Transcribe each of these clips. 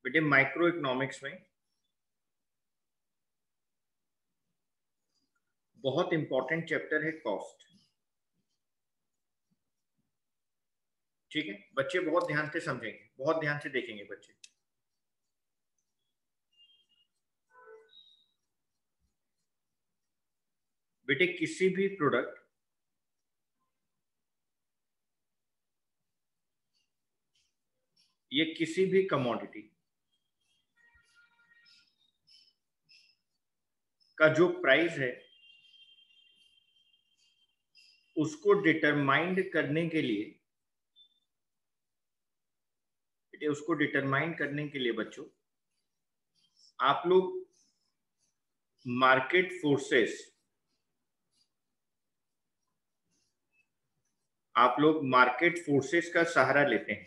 बेटे micro economics में बहुत इंपॉर्टेंट चैप्टर है कॉस्ट। ठीक है बच्चे, बहुत ध्यान से समझेंगे, बहुत ध्यान से देखेंगे बच्चे। बेटे किसी भी प्रोडक्ट ये किसी भी कमोडिटी का जो प्राइस है उसको डिटरमाइंड करने के लिए, बेटे उसको डिटरमाइन करने के लिए बच्चों आप लोग मार्केट फोर्सेस का सहारा लेते हैं।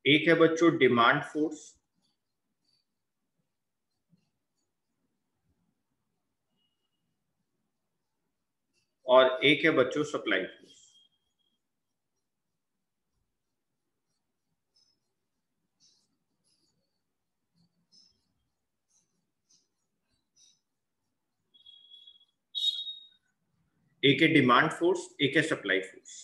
एक है बच्चों डिमांड फोर्स और एक है बच्चों सप्लाई फोर्स। एक है डिमांड फोर्स, एक है सप्लाई फोर्स।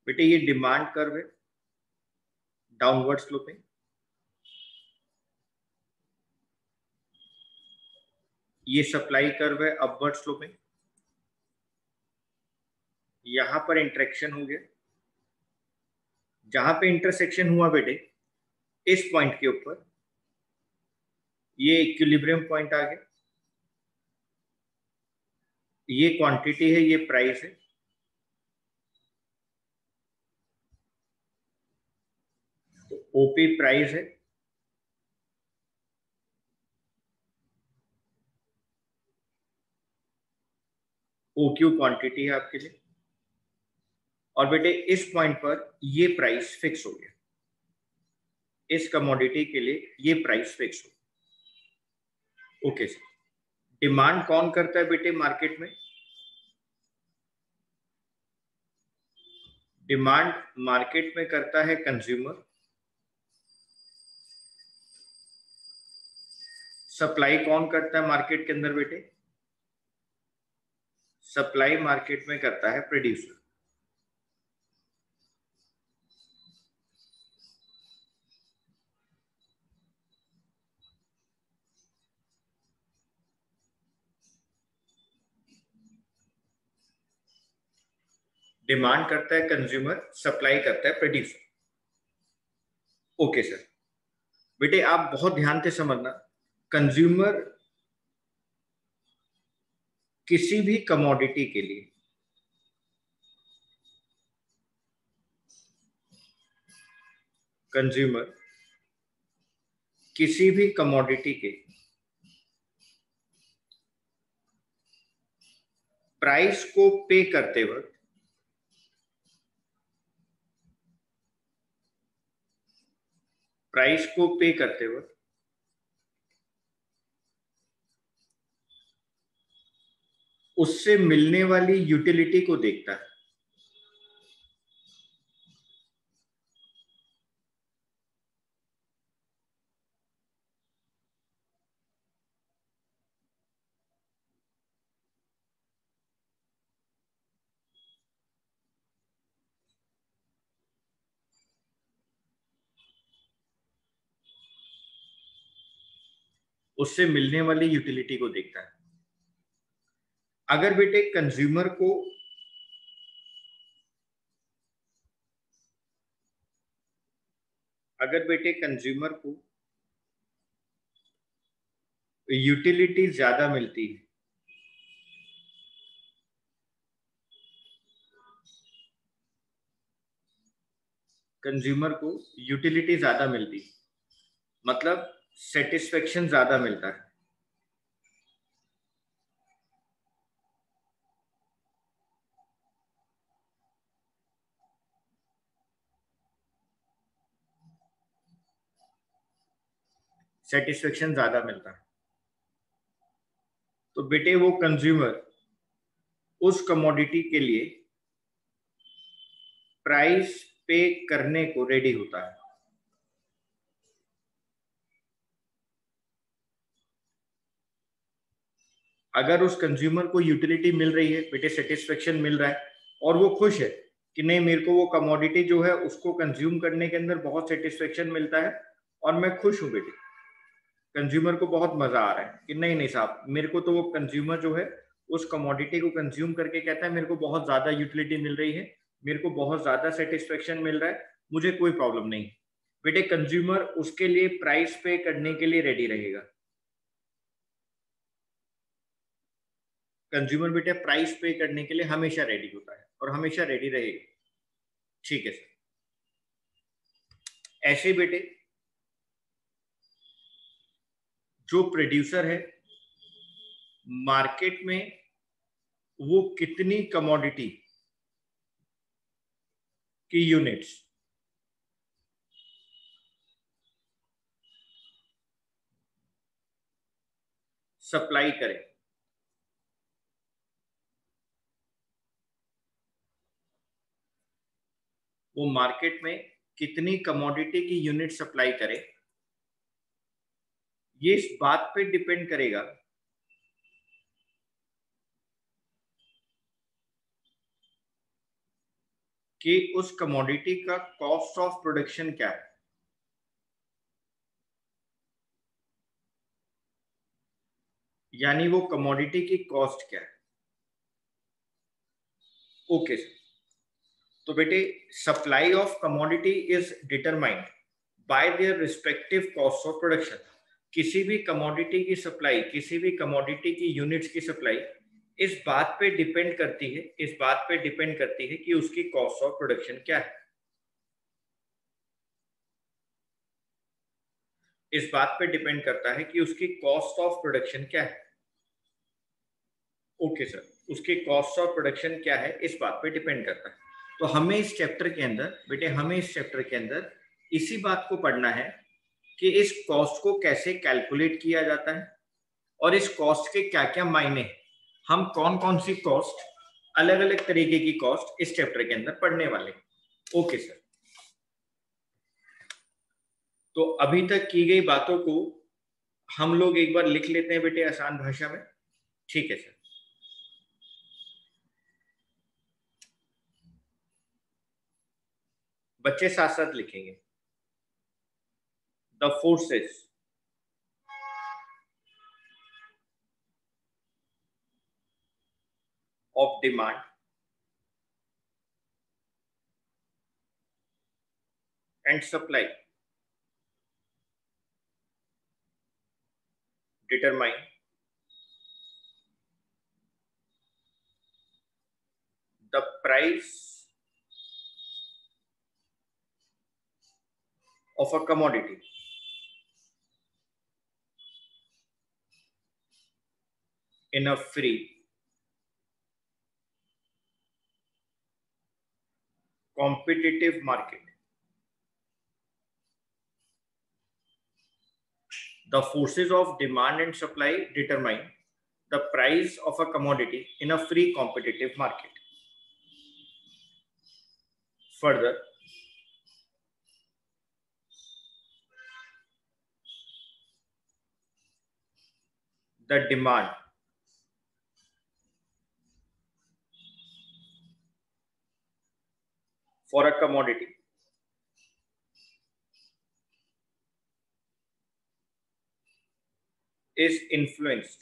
बेटे ये डिमांड कर्व है डाउनवर्ड स्लोपिंग, ये सप्लाई कर्व है अपवर्ड स्लोपिंग। यहां पर इंटरेक्शन हो गया, जहां पे इंटरसेक्शन हुआ बेटे इस पॉइंट के ऊपर ये इक्विलिब्रियम पॉइंट आ गया। ये क्वांटिटी है, ये प्राइस है। तो ओपी प्राइस है, ओक्यू क्वांटिटी है आपके लिए, और बेटे इस पॉइंट पर ये प्राइस फिक्स हो गया। इस कमोडिटी के लिए ये प्राइस फिक्स हो गया। ओके सर, डिमांड कौन करता है बेटे मार्केट में? डिमांड मार्केट में करता है कंज्यूमर। सप्लाई कौन करता है मार्केट के अंदर बेटे? सप्लाई मार्केट में करता है प्रोड्यूसर। डिमांड करता है कंज्यूमर, सप्लाई करता है प्रोड्यूसर। ओके सर, बेटे आप बहुत ध्यान से समझना। कंज्यूमर किसी भी कमोडिटी के लिए, कंज्यूमर किसी भी कमोडिटी के प्राइस को पे करते वक्त उससे मिलने वाली यूटिलिटी को देखता है। उससे मिलने वाली यूटिलिटी को देखता है। अगर बेटे कंज्यूमर को यूटिलिटी ज्यादा मिलती है, कंज्यूमर को यूटिलिटी ज्यादा मिलती है मतलब सेटिस्फेक्शन ज्यादा मिलता है। सेटिस्फेक्शन ज्यादा मिलता है तो बेटे वो कंज्यूमर उस कमोडिटी के लिए प्राइस पे करने को रेडी होता है। अगर उस कंज्यूमर को यूटिलिटी मिल रही है बेटे, सेटिस्फेक्शन मिल रहा है और वो खुश है कि नहीं मेरे को वो कमोडिटी जो है उसको कंज्यूम करने के अंदर बहुत सेटिस्फेक्शन मिलता है और मैं खुश हूं बेटे, कंज्यूमर को बहुत मजा आ रहा है कि नहीं नहीं साहब, मेरे को तो वो कंज्यूमर जो है उस कमोडिटी को कंज्यूम करके कहता है मेरे को बहुत ज्यादा यूटिलिटी मिल रही है, मेरे को बहुत ज्यादा सेटिस्फेक्शन मिल रहा है, मुझे कोई प्रॉब्लम नहीं बेटे। कंज्यूमर उसके लिए प्राइस पे करने के लिए रेडी रहेगा। कंज्यूमर बेटे प्राइस पे करने के लिए हमेशा रेडी होता है और हमेशा रेडी रहेगा। ठीक है सर। ऐसे बेटे जो प्रोड्यूसर है मार्केट में वो कितनी कमोडिटी की यूनिट्स सप्लाई करे, वो मार्केट में कितनी कमोडिटी की यूनिट सप्लाई करे, ये इस बात पे डिपेंड करेगा कि उस कमोडिटी का कॉस्ट ऑफ प्रोडक्शन क्या है, यानी वो कमोडिटी की कॉस्ट क्या है। Okay sir. तो बेटे supply of commodity is determined by their respective cost of production. किसी भी कमोडिटी की सप्लाई, किसी भी कमोडिटी की यूनिट्स की सप्लाई इस बात पे डिपेंड करती है, इस बात पे डिपेंड करती है कि उसकी कॉस्ट ऑफ प्रोडक्शन क्या है। इस बात पे डिपेंड करता है कि उसकी कॉस्ट ऑफ प्रोडक्शन क्या है। ओके सर, उसकी कॉस्ट ऑफ प्रोडक्शन क्या है इस बात पे डिपेंड करता है। तो हमें इस चैप्टर के अंदर बेटे, हमें इस चैप्टर के अंदर इसी बात को पढ़ना है कि इस कॉस्ट को कैसे कैलकुलेट किया जाता है और इस कॉस्ट के क्या क्या मायने हैं। हम कौन कौन सी कॉस्ट, अलग अलग तरीके की कॉस्ट इस चैप्टर के अंदर पढ़ने वाले। Okay sir. तो अभी तक की गई बातों को हम लोग एक बार लिख लेते हैं बेटे आसान भाषा में। ठीक है सर। बच्चे साथ साथ लिखेंगे। The forces of demand and supply determine the price of a commodity in a free, competitive market. The forces of demand and supply determine the price of a commodity in a free competitive market. Further, the demand for a commodity is influenced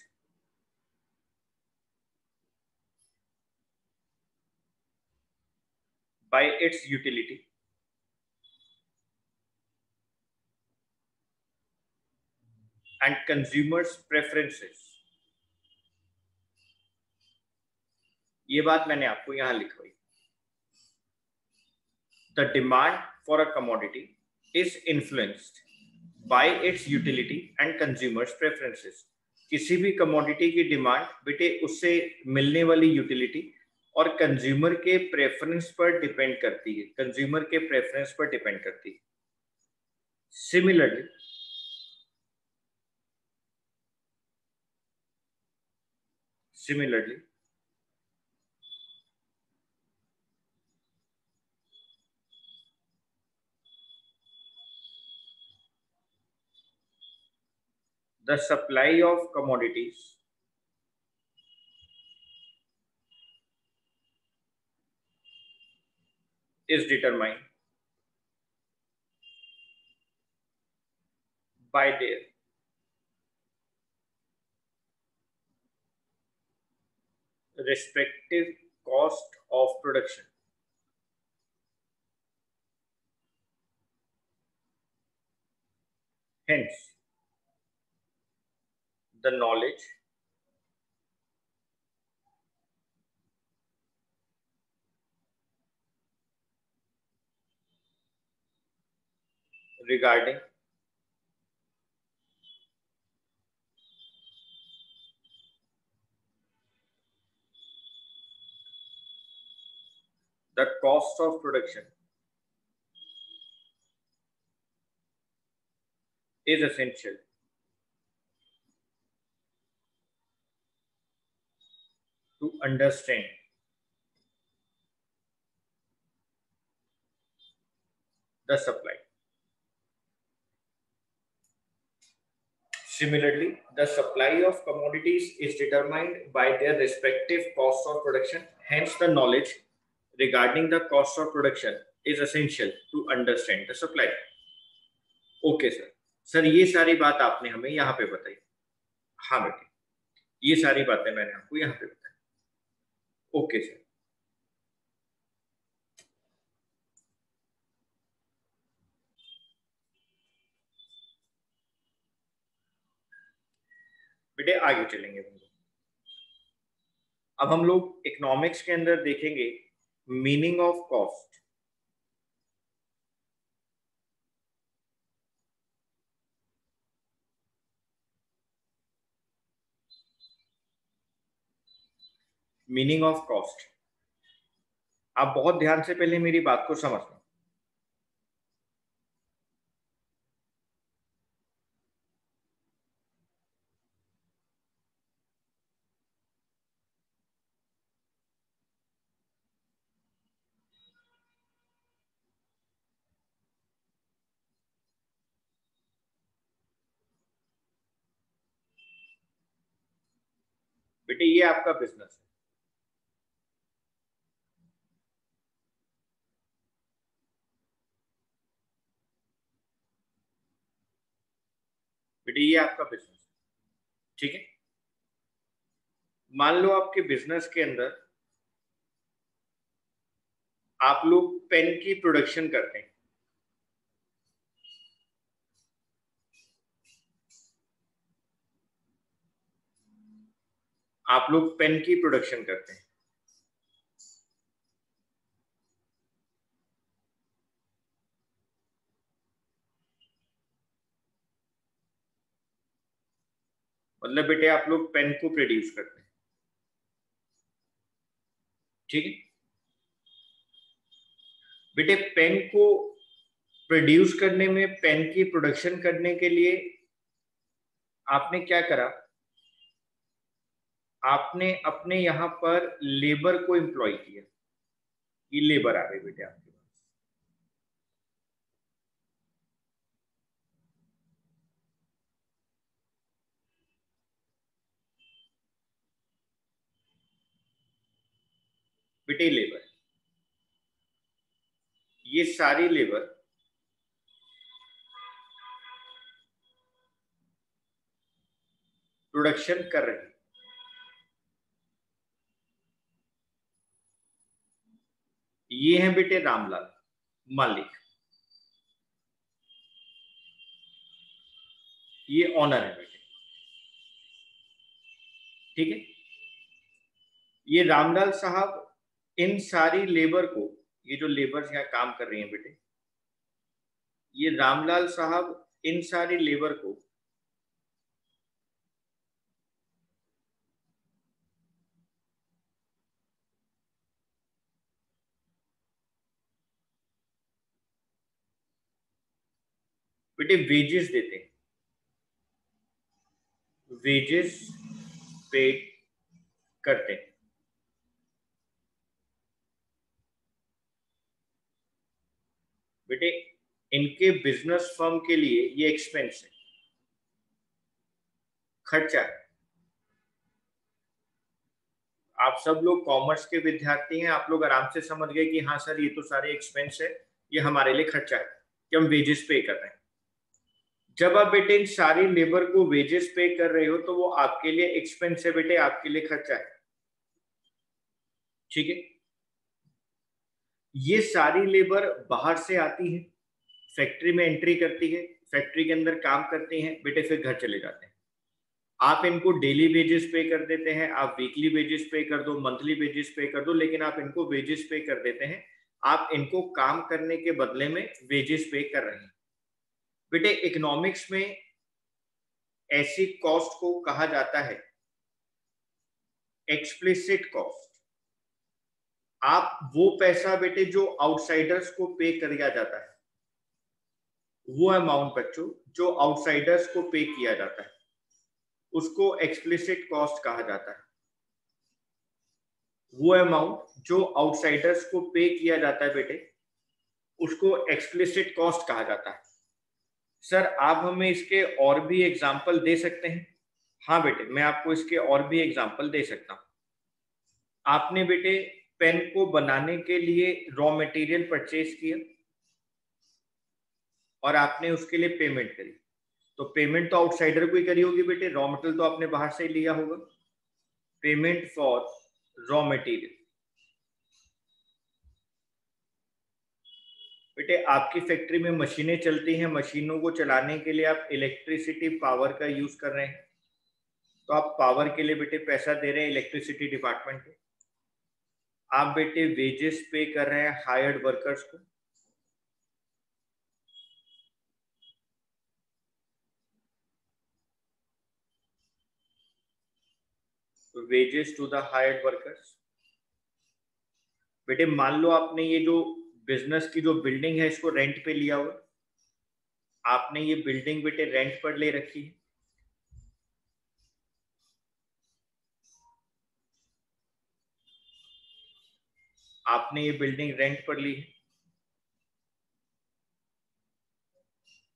by its utility and consumers' preferences. ये बात मैंने आपको यहां लिखवाई। The demand for a commodity is influenced by its utility and consumers' preferences. किसी भी commodity की demand बेटे उससे मिलने वाली यूटिलिटी और कंज्यूमर के प्रेफरेंस पर डिपेंड करती है, कंज्यूमर के प्रेफरेंस पर डिपेंड करती है। Similarly Similarly, the supply of commodities is determined by their respective cost of production. Hence, the knowledge regarding the cost of production is essential to understand the supply. Similarly, the supply of commodities is determined by their respective cost of production. Hence, the knowledge regarding the cost of production is essential to understand the supply. Okay sir, sir ये सारी बात आपने हमें यहाँ पे बताई. हाँ बेटे, ये सारी बातें मैंने आपको यहाँ पे बताई. Okay sir. बेटे आगे चलेंगे हम लोग. अब हम लोग इकोनॉमिक्स के अंदर देखेंगे meaning of cost. Meaning of cost. आप बहुत ध्यान से पहले मेरी बात को समझना. बेटे ये आपका बिजनेस है. बेटे ये आपका बिजनेस है. ठीक है. मान लो आपके बिजनेस के अंदर आप लोग पेन की प्रोडक्शन करते हैं. आप लोग पेन की प्रोडक्शन करते हैं. मतलब बेटे आप लोग पेन को प्रोड्यूस करते हैं. ठीक है. बेटे पेन को प्रोड्यूस करने में, पेन की प्रोडक्शन करने के लिए आपने क्या करा? आपने अपने यहाँ पर लेबर को एम्प्लॉय किया. ये लेबर आ गई बेटे आपके पास. बेटे लेबर, ये सारी लेबर प्रोडक्शन कर रही है. ये है बेटे रामलाल मालिक. ये ऑनर है बेटे. ठीक है. ये रामलाल साहब इन सारी लेबर को, ये जो लेबर यहाँ काम कर रही हैं बेटे, ये रामलाल साहब इन सारी लेबर को बेटे वेजेस देते हैं. वेजेस पेड करते हैं। बेटे इनके बिजनेस फर्म के लिए ये एक्सपेंस है, खर्चा है। आप सब लोग कॉमर्स के विद्यार्थी हैं, आप लोग आराम से समझ गए कि हाँ सर ये तो सारे एक्सपेंस है, ये हमारे लिए खर्चा है कि हम वेजेस पे कर रहे हैं। जब आप बेटे इन सारी लेबर को वेजेस पे कर रहे हो तो वो आपके लिए एक्सपेंस है बेटे, आपके लिए खर्चा है। ठीक है, ये सारी लेबर बाहर से आती है, फैक्ट्री में एंट्री करती है, फैक्ट्री के अंदर काम करती हैं, बेटे फिर घर चले जाते हैं। आप इनको डेली वेजेस पे कर देते हैं, आप वीकली वेजेस पे कर दो, मंथली वेजेस पे कर दो, लेकिन आप इनको वेजेस पे कर देते हैं। आप इनको काम करने के बदले में वेजेस पे कर रहे हैं। बेटे इकोनॉमिक्स में ऐसी कॉस्ट को कहा जाता है एक्सप्लिसिट कॉस्ट। आप वो पैसा बेटे जो आउटसाइडर्स को पे किया जाता है, वो अमाउंट बच्चों जो आउटसाइडर्स को पे किया जाता है, उसको एक्सप्लिसिट कॉस्ट कहा जाता है। वो अमाउंट जो आउटसाइडर्स को पे किया जाता है बेटे, उसको एक्सप्लिसिट कॉस्ट कहा जाता है। सर आप हमें इसके और भी एग्जाम्पल दे सकते हैं? हाँ बेटे मैं आपको इसके और भी एग्जाम्पल दे सकता हूं। आपने बेटे पेन को बनाने के लिए रॉ मटेरियल परचेज किया और आपने उसके लिए पेमेंट करी, तो पेमेंट तो आउटसाइडर को ही करी होगी बेटे, रॉ मटेरियल तो आपने बाहर से ही लिया होगा। Payment for raw material. बेटे आपकी फैक्ट्री में मशीनें चलती हैं, मशीनों को चलाने के लिए आप इलेक्ट्रिसिटी पावर का यूज कर रहे हैं, तो आप पावर के लिए बेटे पैसा दे रहे हैं इलेक्ट्रिसिटी डिपार्टमेंट को। आप बेटे वेजेस पे कर रहे हैं हायर्ड वर्कर्स को, wages to the hired workers. बेटे मान लो आपने ये जो बिजनेस की जो बिल्डिंग है इसको रेंट पे लिया हुआ, आपने ये बिल्डिंग बेटे रेंट पर ले रखी है। आपने ये बिल्डिंग रेंट पर ली है,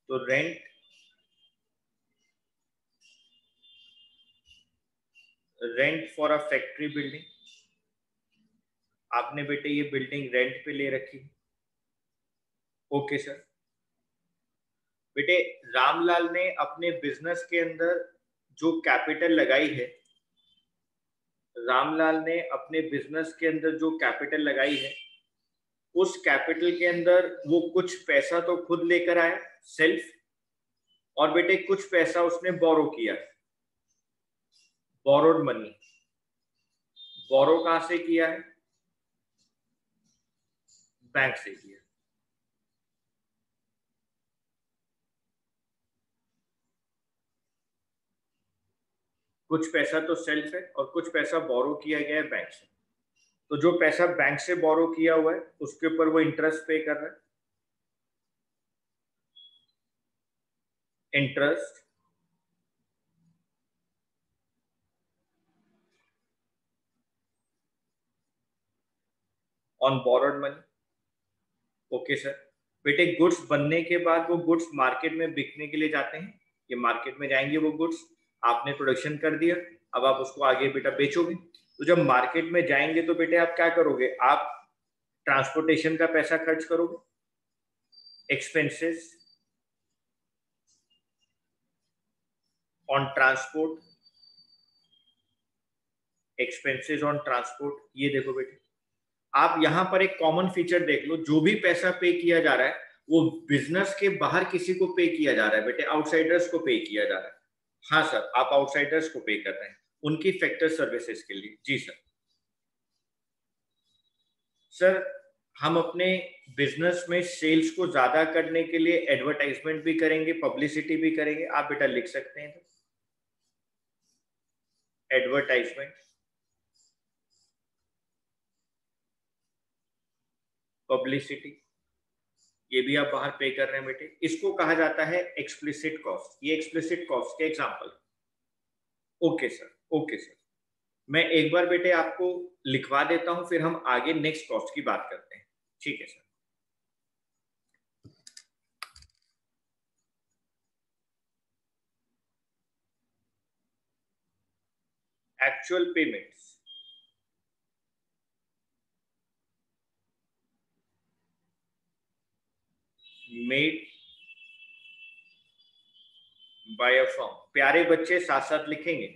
तो rent for a factory building, आपने बेटे ये बिल्डिंग रेंट पे ले रखी है। Okay sir. बेटे रामलाल ने अपने बिजनेस के अंदर जो कैपिटल लगाई है, रामलाल ने अपने बिजनेस के अंदर जो कैपिटल लगाई है, उस कैपिटल के अंदर वो कुछ पैसा तो खुद लेकर आया सेल्फ, और बेटे कुछ पैसा उसने बोरो किया, बोरोड मनी। बोरो कहां से किया है? बैंक से किया। कुछ पैसा तो सेल्फ है और कुछ पैसा बोरो किया गया है बैंक से। तो जो पैसा बैंक से बोरो किया हुआ है उसके ऊपर वो इंटरेस्ट पे कर रहा है, interest on borrowed money. Okay sir. बेटे गुड्स बनने के बाद वो गुड्स मार्केट में बिकने के लिए जाते हैं, ये मार्केट में जाएंगे वो गुड्स, आपने प्रोडक्शन कर दिया, अब आप उसको आगे बेटा बेचोगे। तो जब मार्केट में जाएंगे तो बेटे आप क्या करोगे? आप ट्रांसपोर्टेशन का पैसा खर्च करोगे, expenses on transport, expenses on transport. ये देखो बेटे आप यहां पर एक कॉमन फीचर देख लो, जो भी पैसा पे किया जा रहा है वो बिजनेस के बाहर किसी को पे किया जा रहा है बेटे, आउटसाइडर्स को पे किया जा रहा है। हाँ सर आप आउटसाइडर्स को पे कर रहे हैं उनकी फैक्टर सर्विसेज के लिए। जी सर। सर हम अपने बिजनेस में सेल्स को ज्यादा करने के लिए एडवर्टाइजमेंट भी करेंगे, पब्लिसिटी भी करेंगे। आप बेटा लिख सकते हैं एडवर्टाइजमेंट, पब्लिसिटी, ये भी आप बाहर पे कर रहे हैं बेटे, इसको कहा जाता है एक्सप्लिसिट कॉस्ट। ये एक्सप्लिसिट कॉस्ट के example. Okay sir, okay sir. मैं एक बार बेटे आपको लिखवा देता हूं, फिर हम आगे नेक्स्ट कॉस्ट की बात करते हैं। ठीक है sir. Actual payments made by a firm. प्यारे बच्चे साथ साथ लिखेंगे।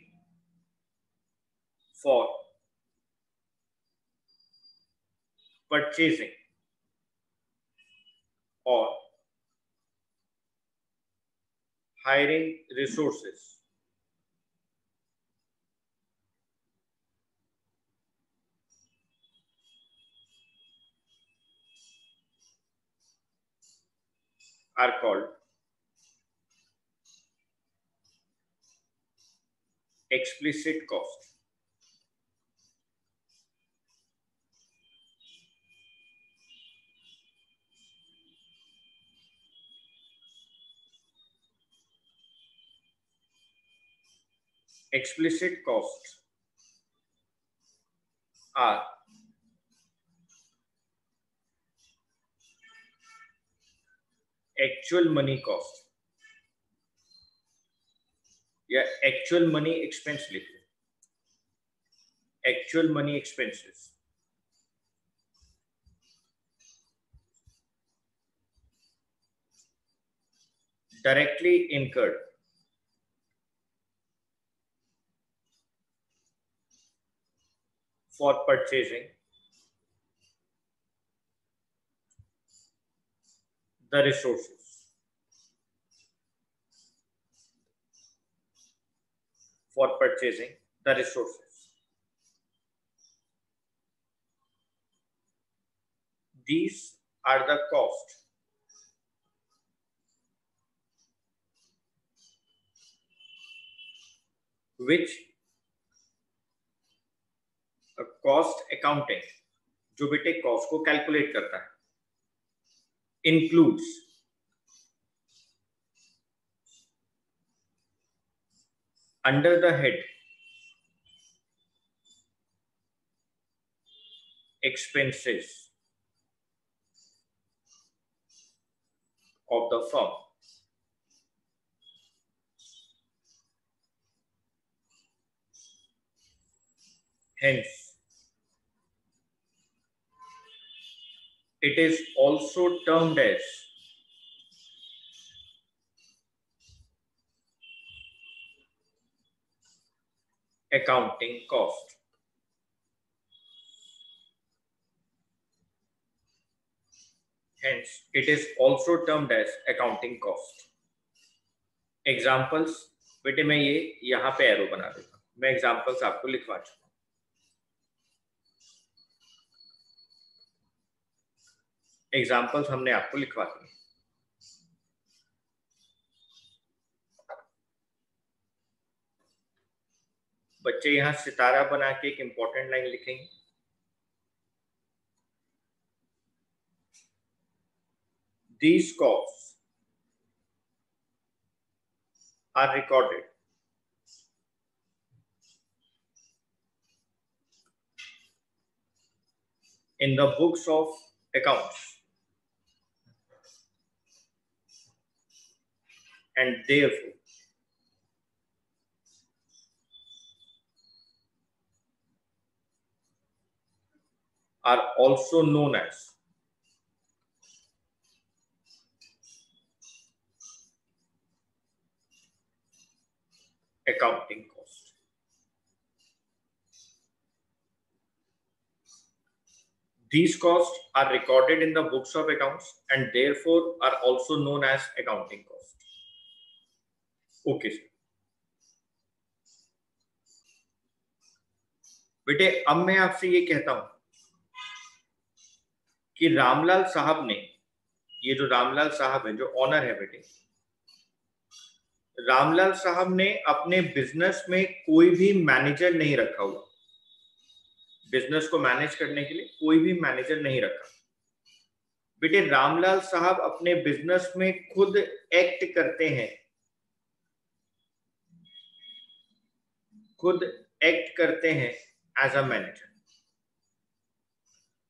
फॉर परचेजिंग और hiring resources are called explicit cost. Explicit costs are actual money cost या actual money expense लिख लो, actual money expenses directly incurred for purchasing the resources. For purchasing the resources. These are the costs which a cost accounting, जो बेटे cost को calculate करता है, includes under the head expenses of the firm. Hence, it is also termed as accounting cost. Hence, it is also termed as accounting cost. Examples, बेटे मैं ये यहाँ पे एरो बना देता हूँ, मैं एग्जाम्पल्स आपको लिखवा चुका हूँ। एग्जाम्पल्स हमने आपको लिखवा दिए। बच्चे यहाँ सितारा बना के एक इंपॉर्टेंट लाइन लिखेंगे। These costs are recorded in the books of accounts and therefore are also known as accounting cost. These costs are recorded in the books of accounts and therefore are also known as accounting cost. Okay sir. बेटे अब मैं आपसे ये कहता हूं कि रामलाल साहब ने, ये जो रामलाल साहब है जो ऑनर है बेटे, रामलाल साहब ने अपने बिजनेस में कोई भी मैनेजर नहीं रखा हुआ। बिजनेस को मैनेज करने के लिए कोई भी मैनेजर नहीं रखा। बेटे रामलाल साहब अपने बिजनेस में खुद एक्ट करते हैं, खुद एक्ट करते हैं एज अ मैनेजर।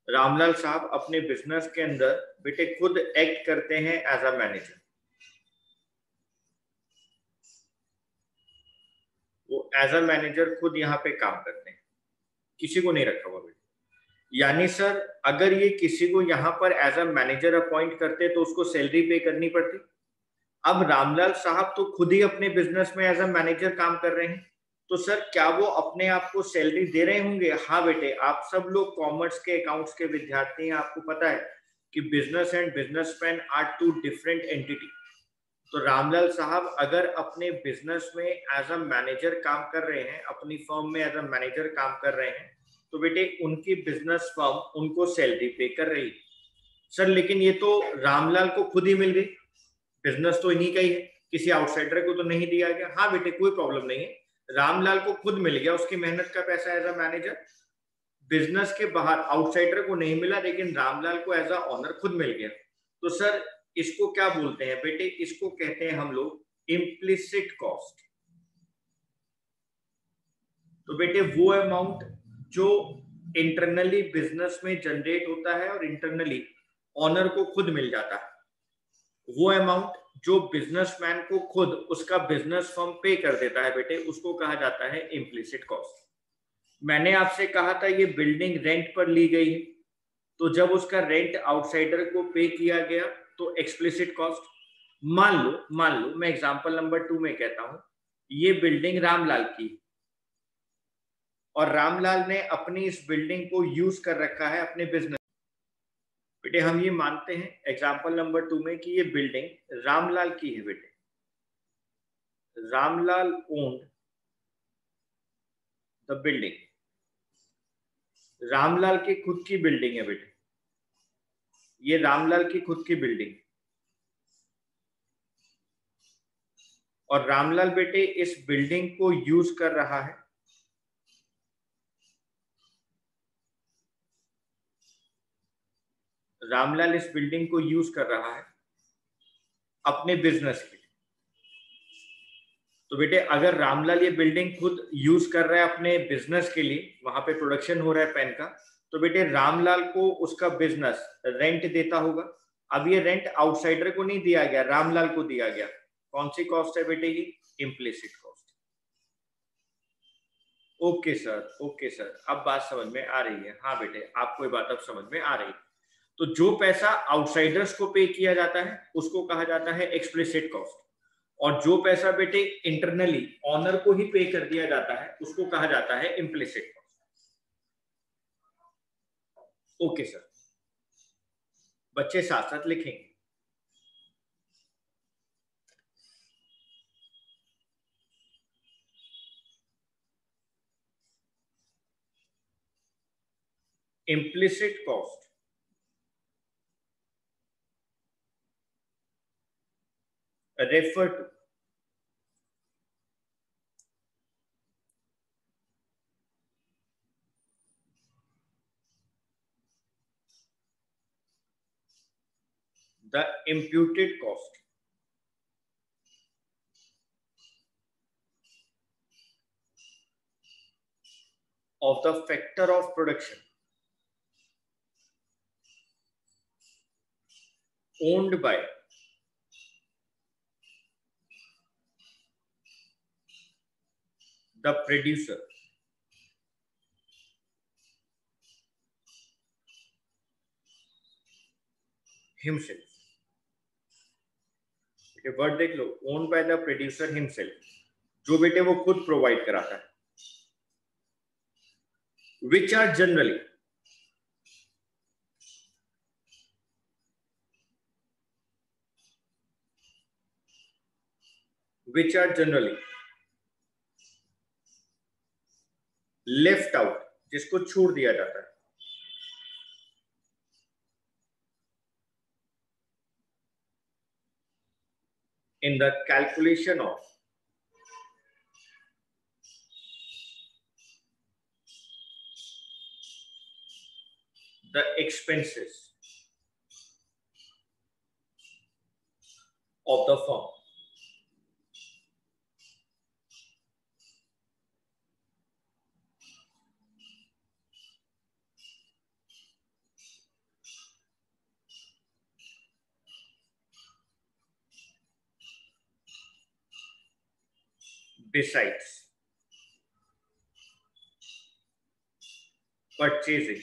रामलाल साहब अपने बिजनेस के अंदर बेटे खुद एक्ट करते हैं एज अ मैनेजर। वो एज अ मैनेजर खुद यहाँ पे काम करते हैं, किसी को नहीं रखा हुआ बेटे। यानी सर अगर ये किसी को यहाँ पर एज अ मैनेजर अपॉइंट करते तो उसको सैलरी पे करनी पड़ती। अब रामलाल साहब तो खुद ही अपने बिजनेस में एज अ मैनेजर काम कर रहे हैं, तो सर क्या वो अपने आप को सैलरी दे रहे होंगे? हाँ बेटे, आप सब लोग कॉमर्स के अकाउंट्स के विद्यार्थी हैं, आपको पता है कि business and businessman are two different entity. तो रामलाल साहब अगर अपने बिजनेस में एज अ मैनेजर काम कर रहे हैं, अपनी फर्म में एज अ मैनेजर काम कर रहे हैं, तो बेटे उनकी बिजनेस फर्म उनको सैलरी पे कर रही है। सर लेकिन ये तो रामलाल को खुद ही मिल गई, बिजनेस तो इन्हीं का ही है, किसी आउटसाइडर को तो नहीं दिया गया। हाँ बेटे कोई प्रॉब्लम नहीं है, रामलाल को खुद मिल गया उसकी मेहनत का पैसा एज अ मैनेजर। बिजनेस के बाहर आउटसाइडर को नहीं मिला, लेकिन रामलाल को एज अ ऑनर खुद मिल गया। तो सर इसको क्या बोलते हैं बेटे? इसको कहते हैं हम लोग इम्प्लिसिट कॉस्ट। तो बेटे वो अमाउंट जो इंटरनली बिजनेस में जनरेट होता है और इंटरनली ऑनर को खुद मिल जाता है, वो अमाउंट जो बिजनेसमैन को खुद उसका बिजनेस फर्म पे कर देता है बेटे, उसको कहा जाता है इम्प्लिसिट कॉस्ट। मैंने आपसे कहा था ये बिल्डिंग रेंट पर ली गई है, तो जब उसका रेंट आउटसाइडर को पे किया गया तो एक्सप्लिसिट कॉस्ट। मान लो मैं एग्जांपल नंबर 2 में कहता हूं ये बिल्डिंग रामलाल की, और रामलाल ने अपनी इस बिल्डिंग को यूज कर रखा है अपने बिजनेस। बेटे हम ये मानते हैं एग्जांपल नंबर 2 में कि ये बिल्डिंग रामलाल की है बेटे, Ramlal owned the building, Ramlal की खुद की बिल्डिंग है बेटे, ये रामलाल की खुद की बिल्डिंग, और रामलाल बेटे इस बिल्डिंग को यूज कर रहा है रामलाल इस बिल्डिंग को यूज कर रहा है अपने बिजनेस के लिए। तो बेटे अगर रामलाल ये बिल्डिंग खुद यूज कर रहा है अपने बिजनेस के लिए, वहां पे प्रोडक्शन हो रहा है पेन का, तो बेटे रामलाल को उसका बिजनेस रेंट देता होगा। अब ये रेंट आउटसाइडर को नहीं दिया गया, रामलाल को दिया गया। कौन सी कॉस्ट है बेटे? ये इम्प्लिसिट कॉस्ट। ओके सर अब बात समझ में आ रही है। हाँ बेटे आपको ये बात अब समझ में आ रही है। तो जो पैसा आउटसाइडर्स को पे किया जाता है उसको कहा जाता है एक्सप्लिसिट कॉस्ट, और जो पैसा बेटे इंटरनली ऑनर को ही पे कर दिया जाता है उसको कहा जाता है इम्प्लिसिट कॉस्ट। ओके सर, बच्चे साथ साथ लिखेंगे। implicit cost refer to the imputed cost of the factor of production owned by the producer himself। ये वर्ड देख लो, owned by the producer himself, जो बेटे वो खुद प्रोवाइड कराता है। Which are generally left out, जिसको छोड़ दिया जाता है in the calculation of the expenses of the firm। besides purchasing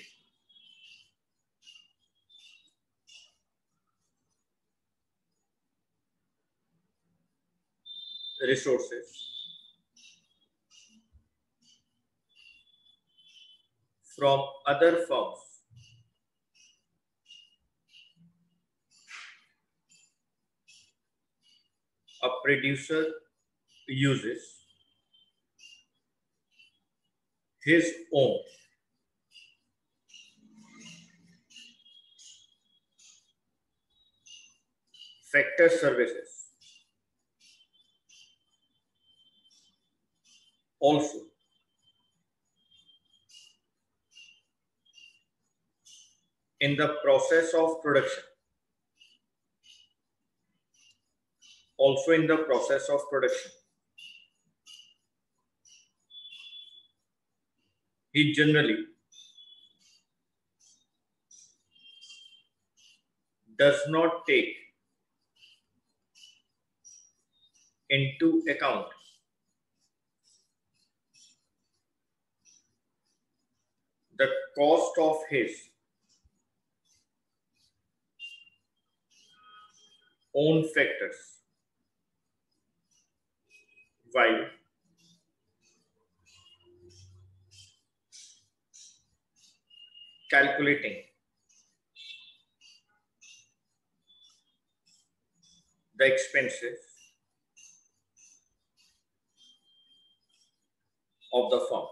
resources from other firms, a producer uses his own factor services. Also, in the process of production, he generally does not take into account the cost of his own factors while calculating the expenses of the firm.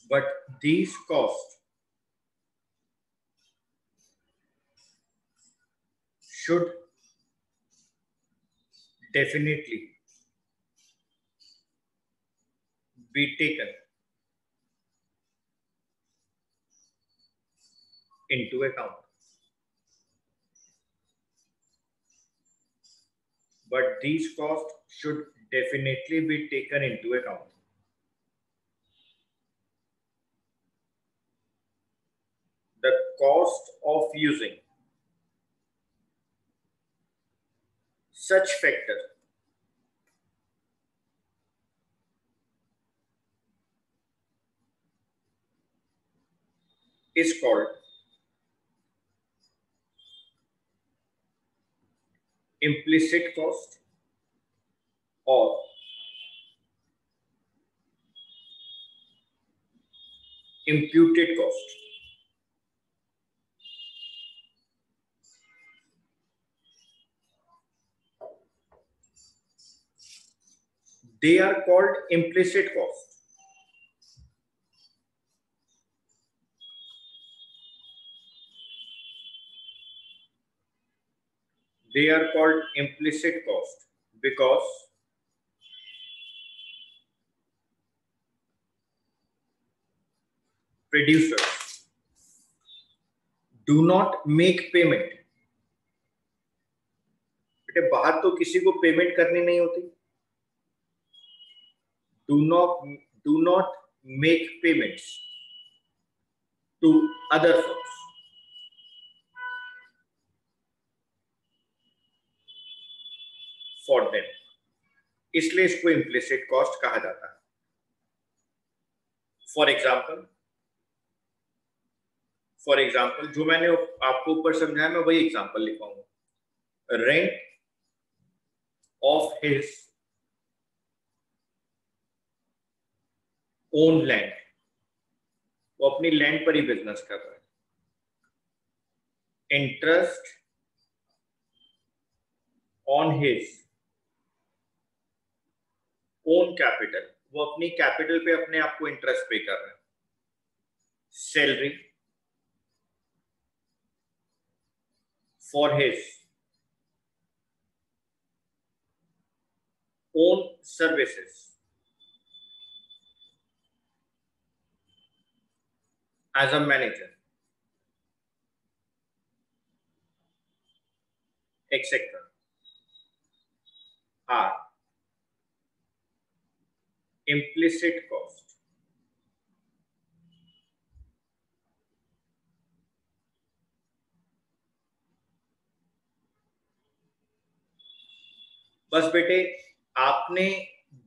But these costs should definitely be taken into account. But these costs should definitely be taken into account. The cost of using such factor is called implicit cost or imputed cost. They are called implicit cost. They are called implicit cost because producers do not make payment. बेटे बाहर तो किसी को payment करनी नहीं होती. Do not make payments to other firms. For them. इसलिए इसको implicit cost कहा जाता है. For example, जो मैंने आपको ऊपर समझाया मैं वही example लिखवाऊंगा. Rent of his own land. वो अपनी लैंड पर ही बिजनेस कर रहा है. Interest on his own capital. वो अपनी कैपिटल पे अपने आप को इंटरेस्ट पे कर रहा है. Salary for his own services as a manager, etc. are implicit cost. बस बेटे आपने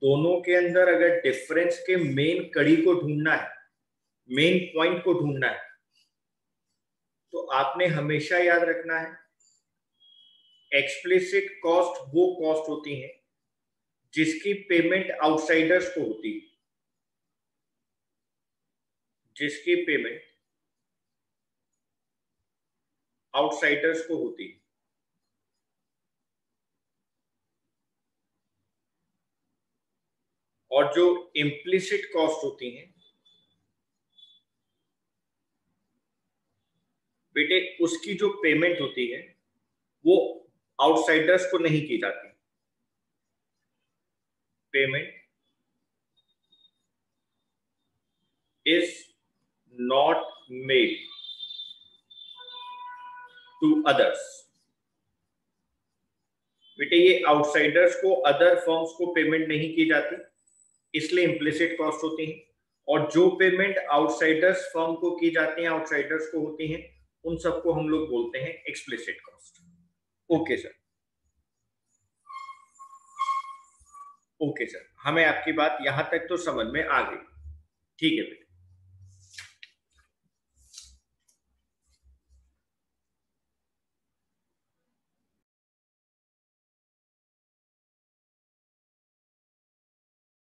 दोनों के अंदर अगर डिफरेंस के मेन कड़ी को ढूंढना है, मेन पॉइंट को ढूंढना है, तो आपने हमेशा याद रखना है एक्सप्लिसिट कॉस्ट वो कॉस्ट होती है जिसकी पेमेंट आउटसाइडर्स को होती है, जिसकी पेमेंट आउटसाइडर्स को होती है। और जो इम्प्लिसिट कॉस्ट होती हैं बेटे, उसकी जो पेमेंट होती है वो आउटसाइडर्स को नहीं की जाती। Payment is not made to others. बेटे ये आउटसाइडर्स को, अदर फर्म्स को पेमेंट नहीं की जाती, इसलिए इम्प्लिसिट कॉस्ट होती है। और जो पेमेंट आउटसाइडर्स फर्म को की जाती है, आउटसाइडर्स को होती हैं, उन सबको हम लोग बोलते हैं explicit cost. Okay sir, okay sir, हमें आपकी बात यहां तक तो समझ में आ गई। ठीक है बेटा।